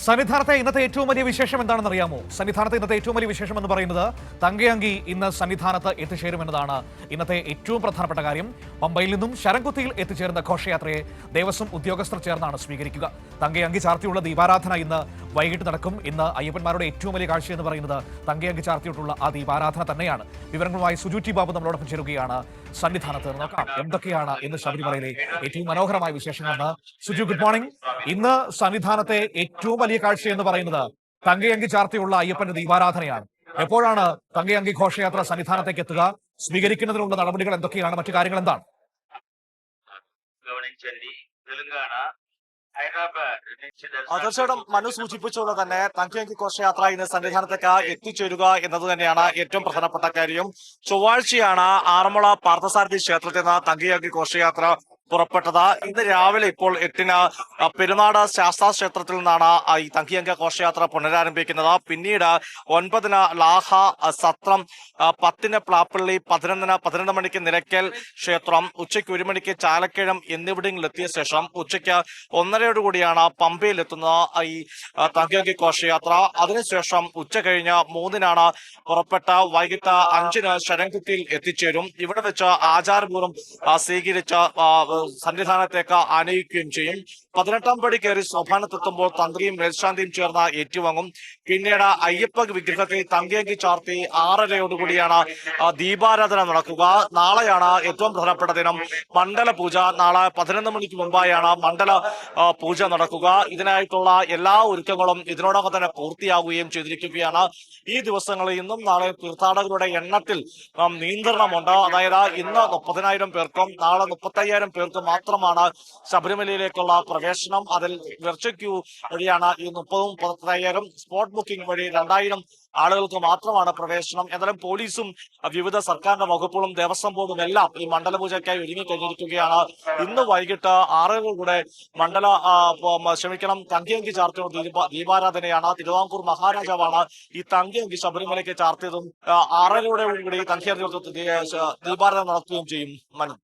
സന്നിധാനത്തെ ഇന്നത്തെ ഏറ്റവും വലിയ വിശേഷം എന്താണെന്ന് അറിയാമോ? സന്നിധാനത്തെ ഇന്നത്തെ ഏറ്റവും വലിയ വിശേഷം എന്ന് പറയുന്നത് തങ്കയങ്കി ഇന്ന് സന്നിധാനത്ത് എത്തിച്ചേരുമെന്നതാണ് ഇന്നത്തെ ഏറ്റവും പ്രധാനപ്പെട്ട കാര്യം. പമ്പയിൽ നിന്നും ശരംകുത്തിയിൽ എത്തിച്ചേരുന്ന ഘോഷയാത്രയെ ദേവസ്വം ഉദ്യോഗസ്ഥർ ചേർന്നാണ് സ്വീകരിക്കുക. തങ്കയങ്കി ചാർത്തിയുള്ള ദീപാരാധന ഇന്ന് വൈകിട്ട് നടക്കും. ഇന്ന് അയ്യപ്പന്മാരുടെ ഏറ്റവും വലിയ കാഴ്ച എന്ന് പറയുന്നത് തങ്കയങ്കി ചാർത്തിയിട്ടുള്ള ആ ദീപാരാധന തന്നെയാണ്. വിവരങ്ങളുമായി സുജു ടി ബാബു നമ്മളോടൊപ്പം ചേരുകയാണ് സന്നിധാനത്ത്. നോക്കാം എന്തൊക്കെയാണ് ഇന്ന് ശബരിമലയിലെ ഏറ്റവും മനോഹരമായ വിശേഷങ്ങളെന്ന്. Suju, good morning. ഇന്ന് സന്നിധാനത്തെ ഏറ്റവും വലിയ കാഴ്ച എന്ന് പറയുന്നത് തങ്കയങ്കി ചാർത്തിയുള്ള അയ്യപ്പന്റെ ദീപാരാധനയാണ്. എപ്പോഴാണ് തങ്കയങ്കി ഘോഷയാത്ര സന്നിധാനത്തേക്ക് എത്തുക? സ്വീകരിക്കുന്നതിനുള്ള നടപടികൾ എന്തൊക്കെയാണ്? മറ്റു കാര്യങ്ങൾ എന്താണ്? തീർച്ചയായിട്ടും മനു സൂചിപ്പിച്ചുകൊണ്ട് തന്നെ തങ്കയങ്കി ഘോഷയാത്ര ഇന്ന് സന്നിധാനത്തേക്ക് എത്തിച്ചേരുക എന്നത് തന്നെയാണ് ഏറ്റവും പ്രധാനപ്പെട്ട കാര്യം. ചൊവ്വാഴ്ചയാണ് ആറന്മുള പാർത്ഥസാരഥി ക്ഷേത്രത്തിൽ നിന്ന് തങ്കയങ്കി ഘോഷയാത്ര പുറപ്പെട്ടത്. ഇന്ന് രാവിലെ ഇപ്പോൾ 8-ന് പെരുന്നാട് ശാസ്താ ക്ഷേത്രത്തിൽ നിന്നാണ് ഈ തങ്കയങ്കി ഘോഷയാത്ര പുനരാരംഭിക്കുന്നത്. പിന്നീട് 9-ന് ലാഹ സത്രം, 10-ന് പ്ലാപ്പള്ളി, 11 മണിക്ക് നിലയ്ക്കൽ ക്ഷേത്രം, ഉച്ചയ്ക്ക് 1 മണിക്ക് ചാലക്കഴം എന്നിവിടങ്ങളിൽ എത്തിയ ശേഷം ഉച്ചയ്ക്ക് 1:30 പമ്പയിൽ എത്തുന്ന ഈ തങ്കയങ്കി ഘോഷയാത്ര. അതിനുശേഷം ഉച്ച കഴിഞ്ഞ് 3-നാണ് പുറപ്പെട്ട വൈകിട്ട് 5-ന് ശരംകുത്തിയിൽ എത്തിച്ചേരും. ഇവിടെ വെച്ച് ആചാരപൂർവ്വം സ്വീകരിച്ച സന്നിധാനത്തേക്ക് ആനയിക്കുകയും ചെയ്യും. 18-ാം പടി കയറി സോപാനത്തെത്തുമ്പോൾ തന്ത്രിയും മേൽശാന്തിയും ചേർന്ന് ഏറ്റുവാങ്ങും. പിന്നീട് അയ്യപ്പ വിഗ്രഹത്തിൽ തങ്കയങ്കി ചാർത്തി 6:30 ദീപാരാധന നടക്കുക. നാളെയാണ് ഏറ്റവും പ്രധാനപ്പെട്ട ദിനം, മണ്ഡല പൂജ. നാളെ 11 മണിക്ക് മുമ്പായാണ് മണ്ഡല പൂജ നടക്കുക. ഇതിനായിട്ടുള്ള എല്ലാ ഒരുക്കങ്ങളും ഇതിനോടൊപ്പം തന്നെ പൂർത്തിയാവുകയും ചെയ്തിരിക്കുകയാണ്. ഈ ദിവസങ്ങളിൽ ഇന്നും നാളെ തീർത്ഥാടകരുടെ എണ്ണത്തിൽ നിയന്ത്രണമുണ്ട്. അതായത് ഇന്ന് 30,000 പേർക്കും നാളെ 35,000 പേർക്ക് മാത്രമാണ് ശബരിമലയിലേക്കുള്ള പ്രവേശനം. അതിൽ വെർച്വൽ ക്യൂ വഴിയാണ് ഈ 30,000 35,000. സ്പോട്ട് ബുക്കിംഗ് വഴി 2,000 ആളുകൾക്ക് മാത്രമാണ് പ്രവേശനം. എന്നാലും പോലീസും വിവിധ സർക്കാരിന്റെ വകുപ്പുകളും ദേവസ്വം ബോർഡും എല്ലാം ഈ മണ്ഡലപൂജയ്ക്കായി ഒരുങ്ങിക്കഴിഞ്ഞിരിക്കുകയാണ്. ഇന്ന് വൈകിട്ട് 6:00 തങ്കയങ്കി ചാർത്തിയുള്ള ദീപാരാധനയാണ്. തിരുവിതാംകൂർ മഹാരാജാവാണ് ഈ തങ്കയങ്കി ശബരിമലയ്ക്ക് ചാർത്തിയതും. 6:30 തങ്കയങ്കി ദീപാരാധന നടത്തുകയും ചെയ്യും. മനു.